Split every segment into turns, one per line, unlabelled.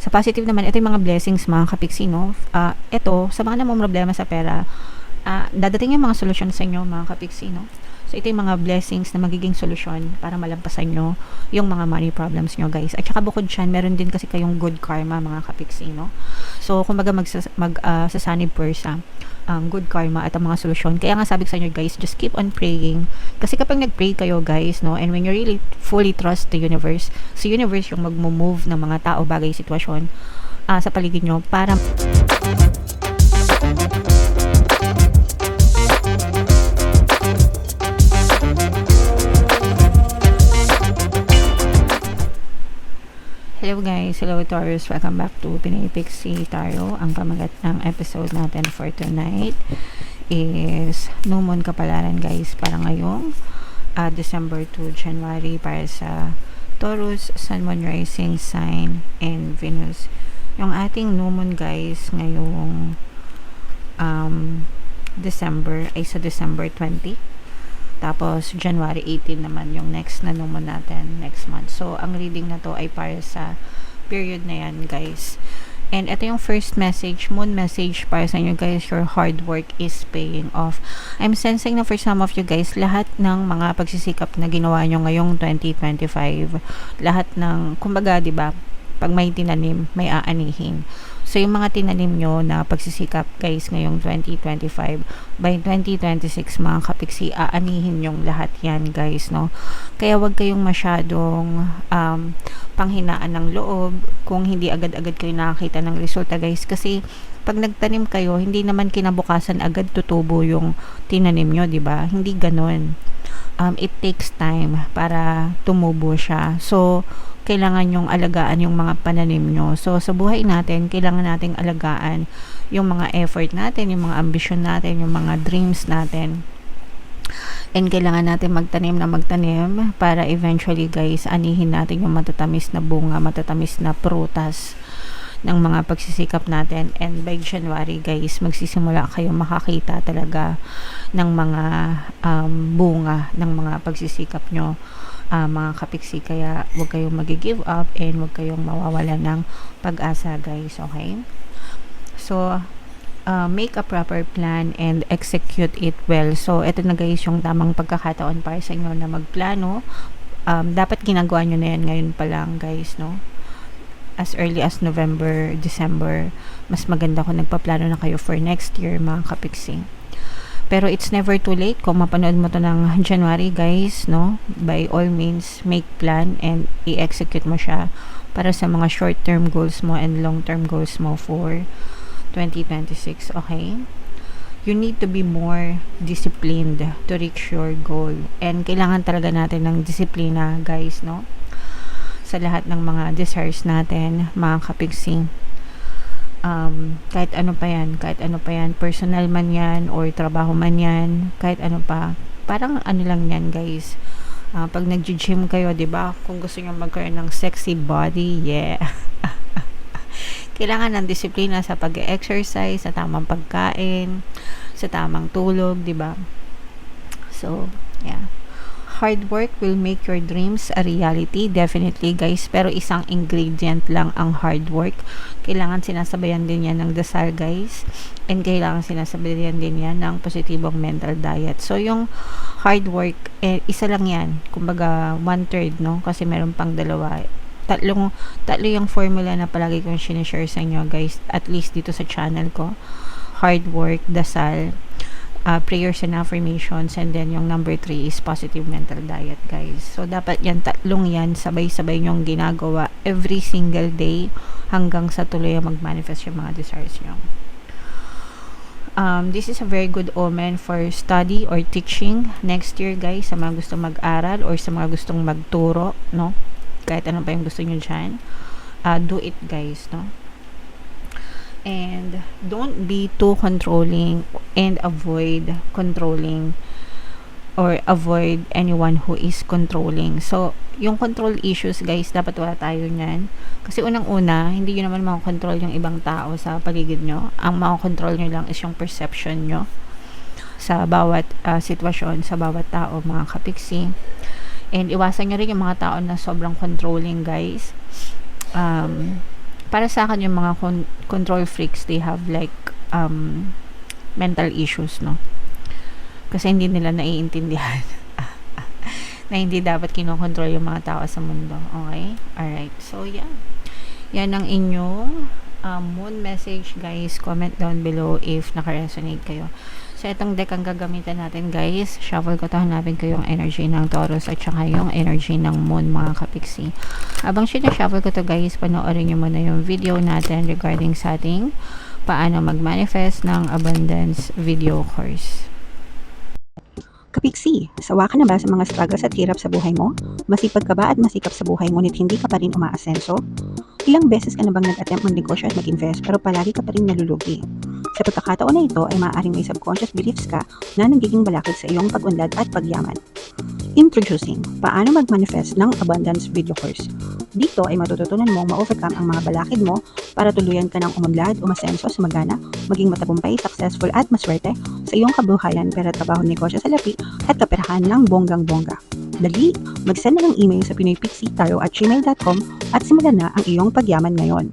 Sa positive naman, ito yung mga blessings mga kapiksi, no? Ito, sa mga namang problema sa pera, dadating yung mga solusyon sa inyo mga kapiksi, no? So, ito yung mga blessings na magiging solusyon para malampasan nyo yung mga money problems nyo, guys. At saka bukod dyan, meron din kasi kayong good karma, mga kapiksi, no? So, kumbaga sasanib persa ang good karma at ang mga solusyon. Kaya nga sabi ko sa inyo, guys, just keep on praying. Kasi kapag nag-pray kayo, guys, no? And when you really fully trust the universe, so universe yung mag-move ng mga tao, bagay, sitwasyon sa paligid nyo para hello guys, hello Taurus, welcome back to Pinay Pixie Tarot. Ang pamagat ng episode natin for tonight is New Moon Kapalaran, guys, para ngayong December to January para sa Taurus, Sun, Moon, Rising Sign, and Venus. Yung ating New Moon, guys, ngayong December ay sa December 20. Tapos, January 18 naman yung next na naman natin next month. So, ang reading na to ay para sa period na yan, guys. And ito yung first message, moon message para sa inyo, guys. Your hard work is paying off. I'm sensing na for some of you, guys, lahat ng mga pagsisikap na ginawa nyo ngayong 2025, lahat ng, kumbaga, diba, pag may tinanim, may aanihin. So, yung mga tinanim nyo na pagsisikap, guys, ngayong 2025, by 2026, mga kapiksi, aanihin yung lahat yan, guys, no? Kaya wag kayong masyadong panghinaan ng loob kung hindi agad-agad kayo nakakita ng resulta, guys. Kasi, pag nagtanim kayo, hindi naman kinabukasan agad tutubo yung tinanim nyo, diba? Hindi ganun. It takes time para tumubo siya. So, kailangan yung alagaan yung mga pananim nyo. So, sa buhay natin, kailangan nating alagaan yung mga effort natin, yung mga ambisyon natin, yung mga dreams natin. And kailangan natin magtanim para eventually, guys, anihin natin yung matatamis na bunga, matatamis na prutas ng mga pagsisikap natin. And by January, guys, magsisimula kayo makakita talaga ng mga bunga ng mga pagsisikap nyo, mga kapiksi. Kaya huwag kayong mag-give up and huwag kayong mawawala ng pag-asa, guys, okay? So, make a proper plan and execute it well. So, ito na, guys, yung tamang pagkakataon para sa inyo na magplano. Dapat ginagawa nyo na yan ngayon pa lang, guys, no? As early as November, December, mas maganda kung nagpaplano na kayo for next year, mga kapiksi. Pero it's never too late kung mapanood mo to ng January, guys, no? By all means, make plan and i-execute mo siya para sa mga short-term goals mo and long-term goals mo for 2026, okay? You need to be more disciplined to reach your goal. And kailangan talaga natin ng disiplina, guys, no? Sa lahat ng mga desires natin, mga kapiksi. Kahit ano pa yan, personal man yan or trabaho man yan, kahit ano pa, parang ano lang yan, guys. Pag nag-gym kayo, 'di ba? Kung gusto niyo magkaroon ng sexy body, yeah. Kailangan ng disiplina sa pag-exercise, sa tamang pagkain, sa tamang tulog, 'di ba? So, yeah. Hard work will make your dreams a reality, definitely, guys. Pero isang ingredient lang ang hard work. Kailangan sinasabayan din yan ng dasal, guys. And kailangan sinasabayan din yan ng positibong mental diet. So, yung hard work, isa lang yan. Kumbaga, 1/3, no? Kasi meron pang dalawa. Tatlo yung formula na palagi kong sinishare sa inyo, guys. At least dito sa channel ko. Hard work, dasal, prayers and affirmations, and then yung number 3 is positive mental diet, guys. So, dapat yan, tatlong yan, sabay-sabay nyong ginagawa every single day hanggang sa tuloy mag-manifest yung mga desires nyo. This is a very good omen for study or teaching next year, guys, sa mga gustong mag-aral or sa mga gustong magturo, no? Kahit ano pa yung gusto nyo dyan. Do it, guys, no? And don't be too controlling and avoid controlling or avoid anyone who is controlling. So, yung control issues, guys, dapat wala tayo nyan. Kasi unang-una, hindi nyo naman makakontrol yung ibang tao sa paligid nyo. Ang makakontrol nyo lang is yung perception nyo sa bawat sitwasyon, sa bawat tao, mga kapiksi. And iwasan nyo rin yung mga tao na sobrang controlling, guys. para sa akin yung mga control freaks, they have like mental issues, no? Kasi hindi nila naiintindihan na hindi dapat kinokontrol yung mga tao sa mundo. Okay? Alright. So, yeah. Yan ang inyong moon message, guys. Comment down below if naka-resonate kayo. So, itong deck ang gagamitan natin, guys. Shuffle ko to, hanapin ko yung energy ng Taurus at saka yung energy ng moon, mga kapiksi. Habang sinashuffle ko to, guys, panoorin nyo muna yung video natin regarding sa ating paano mag-manifest ng abundance video course.
Kapiksi, sawa ka na ba sa mga struggles at hirap sa buhay mo? Masipag ka ba at masikap sa buhay ngunit hindi ka pa rin umaasenso? Ilang beses ka na bang nag-attempt magnegosyo at mag-invest pero palagi ka pa rin nalulugi? Sa pagkakataon na ito ay maaaring may subconscious beliefs ka na nagiging balakid sa iyong pag-unlad at pagyaman. Introducing, paano mag-manifest ng abundance video course. Dito ay matututunan mong ma-overcome ang mga balakid mo para tuluyan ka ng umunlad, umasenso, sumagana, maging matagumpay, successful at maswerte sa iyong kabuhayan, pera, trabaho, negosyo sa lapi at kaperahan ng bonggang-bongga. Dali, mag-send na ng email sa pinoypixie@gmail.com at simulan na ang iyong pagyaman ngayon.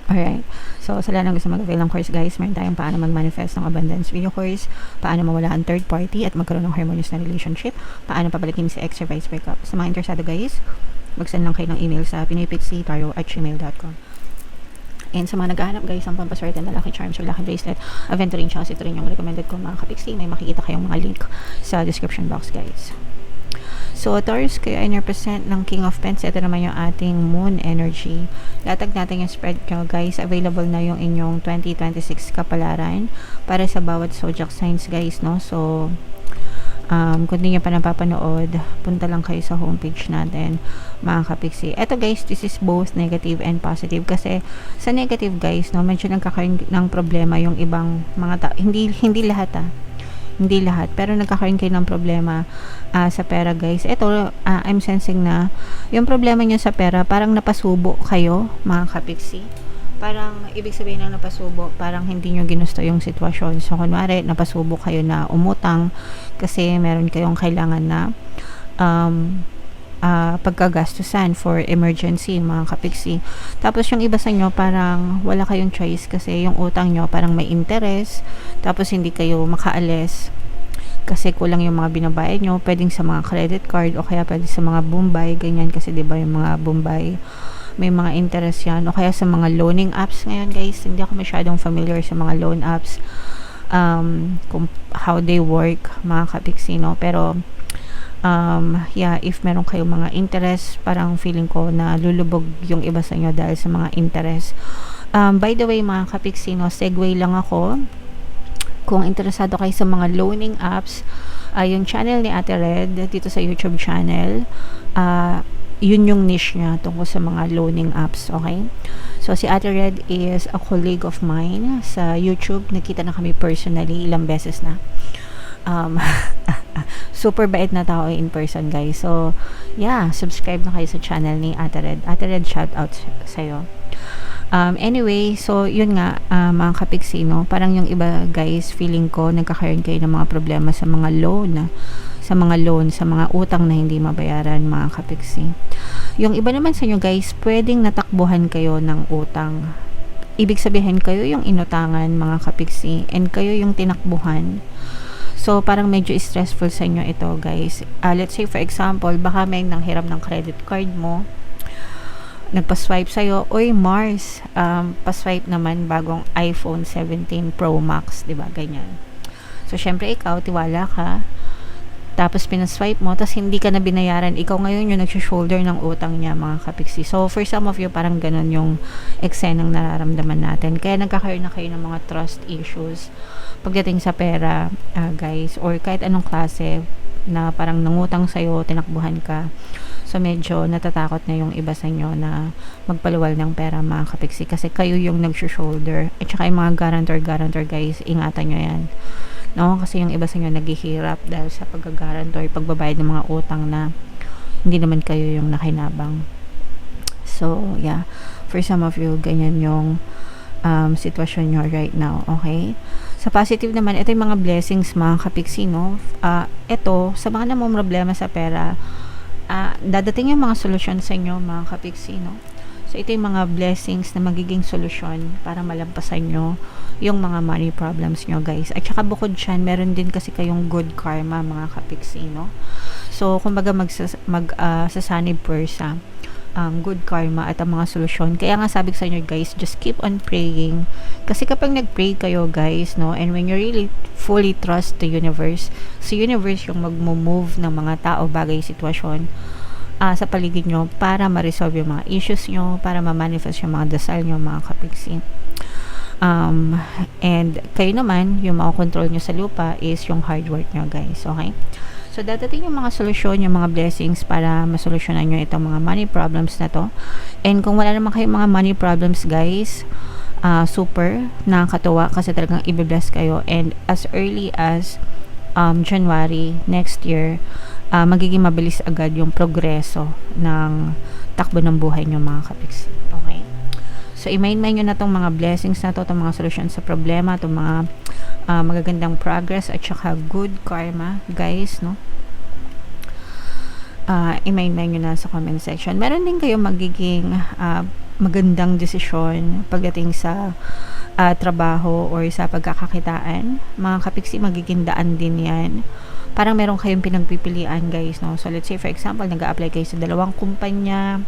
Alright. So, sa lahat ng gusto mag-avail ng course, guys, meron tayong paano mag-manifest ng abundance video course, paano mawala ang third party at magkaroon ng harmonious na relationship, paano pabalikin si ex or vice breakup. Sa mga interesado, guys, mag-send lang kayo ng email sa pinoypixie@gmail.com. And sa mga naghahanap, guys, ang pampaswerte na lucky charms or lucky bracelet, aventurine siya kasi ito rin yung recommended ko, mga kapiksi. May makikita kayong mga link sa description box, guys. So, Taurus, kayo ay represent ng King of Pents. Ito naman yung ating moon energy. Latag natin yung spread nyo, guys. Available na yung inyong 2026 kapalaran para sa bawat zodiac signs, guys, no? So, kung di nyo pa napapanood, punta lang kayo sa homepage natin, mga kapiksi. Eto, guys, this is both negative and positive. Kasi sa negative, guys, no, medyo nagkakaroon ng problema yung ibang mga tao. Hindi lahat, hindi lahat, pero nagkakaroon kayo ng problema sa pera, guys. Ito, I'm sensing na yung problema nyo sa pera, parang napasubo kayo, mga kapiksi. Parang, ibig sabihin ng napasubo, parang hindi nyo ginusto yung sitwasyon. So, kunwari, napasubo kayo na umutang kasi meron kayong kailangan na pagkagastusan for emergency, mga kapiksi. Tapos yung iba sa inyo parang wala kayong choice kasi yung utang nyo parang may interest, tapos hindi kayo makaalis kasi kulang yung mga binabayad nyo, pwedeng sa mga credit card o kaya pwede sa mga Bombay, ganyan, kasi diba yung mga Bombay may mga interest yan, o kaya sa mga loaning apps ngayon, guys. Hindi ako masyadong familiar sa mga loan apps, kung how they work, mga kapiksi, no? Pero yeah, if meron kayong mga interest, parang feeling ko na lulubog yung iba sa inyo dahil sa mga interest. By the way, mga kapiksi, no, segue lang ako. Kung interesado kayo sa mga loaning apps, yung channel ni Ate Red dito sa YouTube channel, yun yung niche niya tungkol sa mga loaning apps, okay? So, si Ate Red is a colleague of mine sa YouTube. Nakita na kami personally ilang beses na. Super bait na tao in person, guys. So, yeah, subscribe na kayo sa channel ni Ate Red. Ate Red, shout out sa'yo. Anyway, so, yun nga, mga kapiksi, no? Parang yung iba, guys, feeling ko, nagkakaroon kayo ng mga problema sa mga loan, sa mga utang na hindi mabayaran, mga kapiksi. Yung iba naman sa inyo, guys, pwedeng natakbuhan kayo ng utang. Ibig sabihin, kayo yung inutangan, mga kapiksi, and kayo yung tinakbuhan. So, parang medyo stressful sa inyo ito, guys. Let's say, for example, baka may nanghiram ng credit card mo, nagpa-swipe sa'yo, oy Mars, pa-swipe naman bagong iPhone 17 Pro Max, diba, ganyan. So, syempre, ikaw, tiwala ka, tapos pinaswipe mo, tapos hindi ka na binayaran, ikaw ngayon yung nag-shoulder ng utang niya, mga kapiksi. So, for some of you, parang ganun yung eksenang nararamdaman natin. Kaya nagkakaroon na kayo ng mga trust issues pagdating sa pera, guys, or kahit anong klase na parang nangutang sa'yo, tinakbuhan ka. So, medyo natatakot na yung iba sa inyo na magpaluwal ng pera, mga kapiksi, kasi kayo yung nag-shoulder. At saka yung mga guarantor, guys, ingatan nyo yan. No, kasi yung iba sa inyo naghihirap dahil sa pag-guarantor, pagbabayad ng mga utang na hindi naman kayo yung nakinabang. So, yeah, for some of you, ganyan yung sitwasyon nyo right now, okay? Sa positive naman, ito yung mga blessings, mga kapiksi, no? Ito, sa mga namang problema sa pera, dadating yung mga solusyon sa inyo, mga kapiksi, no? So, ito yung mga blessings na magiging solusyon para malampasan nyo yung mga money problems nyo, guys. At saka bukod dyan, meron din kasi kayong good karma, mga kapiksi, no? So, kumbaga sasanib persa ang good karma at ang mga solusyon. Kaya nga sabi ko sa inyo, guys, just keep on praying. Kasi kapag nag-pray kayo, guys, no, and when you really fully trust the universe, sa universe yung magmo-move ng mga tao, bagay, sitwasyon, sa paligid nyo para ma-resolve yung mga issues nyo, para ma-manifest yung mga dasal nyo, mga kapiksi. And kayo naman, yung makokontrol nyo sa lupa is yung hard work nyo, guys. Okay? So, dadating yung mga solusyon, yung mga blessings para masolusyonan nyo itong mga money problems na to. And kung wala naman kayong mga money problems, guys, super nakakatuwa kasi talagang i-bless kayo. And as early as January next year, magiging mabilis agad yung progreso ng takbo ng buhay nyo, mga kapiksi. Okay? So, i-main-main nyo na itong mga blessings na to, itong mga solusyon sa problema, itong mga magagandang progress at saka good karma, guys, no? I-main-main nyo na sa comment section. Meron din kayo magiging magandang desisyon pagdating sa trabaho or sa pagkakakitaan. Mga kapiksi, magiging daan din yan. Parang meron kayong pinagpipilian, guys, no? So, let's say, for example, nag-a-apply kayo sa 2 kumpanya,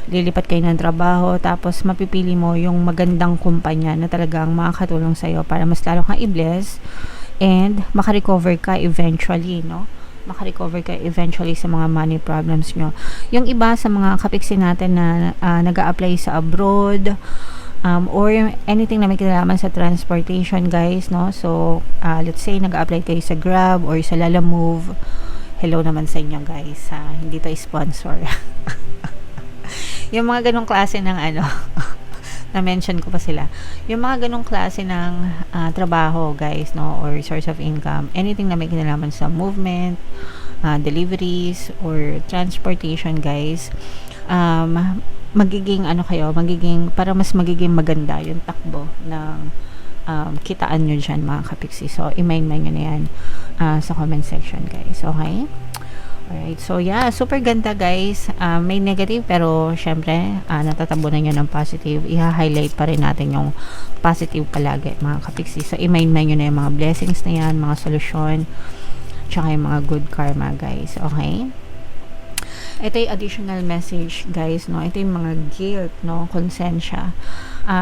lilipat kayo ng trabaho, tapos mapipili mo yung magandang kumpanya na talagang makakatulong sa'yo para mas lalo kang i-bless and makarecover ka eventually, no? Makarecover ka eventually sa mga money problems nyo. Yung iba sa mga kapiksi natin na nag-a-apply sa abroad, or anything na may kinalaman sa transportation, guys, no? So, let's say, nag-apply kayo sa Grab or sa Lalamove. Hello naman sa inyo, guys. Hindi to sponsor. Yung mga ganong klase ng na-mention ko pa sila. Yung mga ganong klase ng trabaho, guys, no? Or source of income. Anything na may kinalaman sa movement, deliveries, or transportation, guys. Magiging para mas magiging maganda yung takbo ng kitaan nyo dyan, mga kapiksi. So, i-main-main nyo na yan sa comment section, guys. Okay? Alright. So, yeah. Super ganda, guys. May negative, pero syempre, natatabunan nyo ng positive. I-highlight pa rin natin yung positive palagi, mga kapiksi. So, i-main-main nyo na yung mga blessings na yan, mga solusyon, tsaka yung mga good karma, guys. Okay? Ito yung additional message, guys, no? Ito yung mga guilt, no? Konsensya.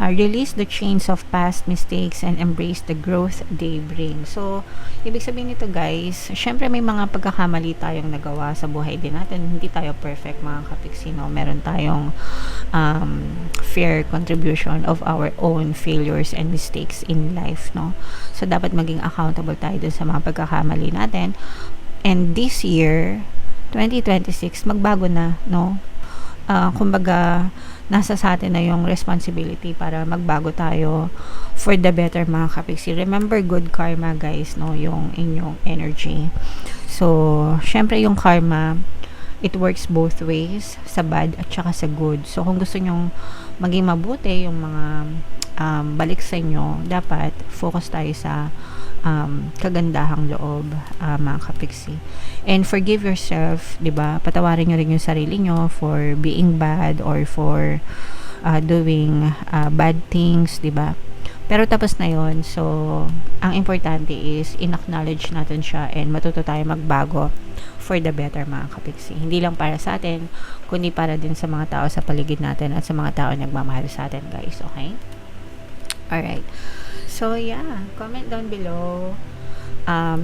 Release the chains of past mistakes and embrace the growth they bring. So, ibig sabihin nito, guys, syempre may mga pagkakamali tayong nagawa sa buhay din natin. Hindi tayo perfect, mga kapiksi, no? Meron tayong fair contribution of our own failures and mistakes in life, no? So, dapat maging accountable tayo dun sa mga pagkakamali natin. And this year, 2026, magbago na, no? Kumbaga, nasa sa atin na yung responsibility para magbago tayo for the better, mga kapiksi. Remember, good karma, guys, no? Yung inyong energy. So, syempre yung karma, it works both ways, sa bad at saka sa good. So, kung gusto nyong maging mabuti yung mga balik sa inyo, dapat focus tayo sa kagandahang loob, mga kapiksi. And forgive yourself, 'di ba? Patawarin niyo rin yung sarili niyo for being bad or for doing bad things, 'di ba? Pero tapos na 'yon. So, ang importante is in-acknowledge natin siya and matuto tayo magbago for the better, mga kapiksi. Hindi lang para sa atin, kundi para din sa mga tao sa paligid natin at sa mga tao na nagmamahal sa atin, guys. Okay? Alright. So, yeah. Comment down below.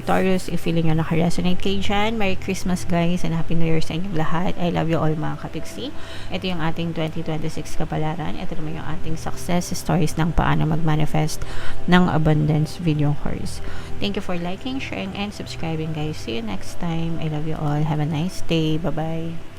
Taurus, if feeling nyo naka-resonate kayo dyan, Merry Christmas, guys, and Happy New Year sa inyong lahat. I love you all, mga kapiksi. Ito yung ating 2026 kapalaran. Ito naman yung ating success stories ng paano mag-manifest ng abundance video course. Thank you for liking, sharing, and subscribing, guys. See you next time. I love you all. Have a nice day. Bye-bye.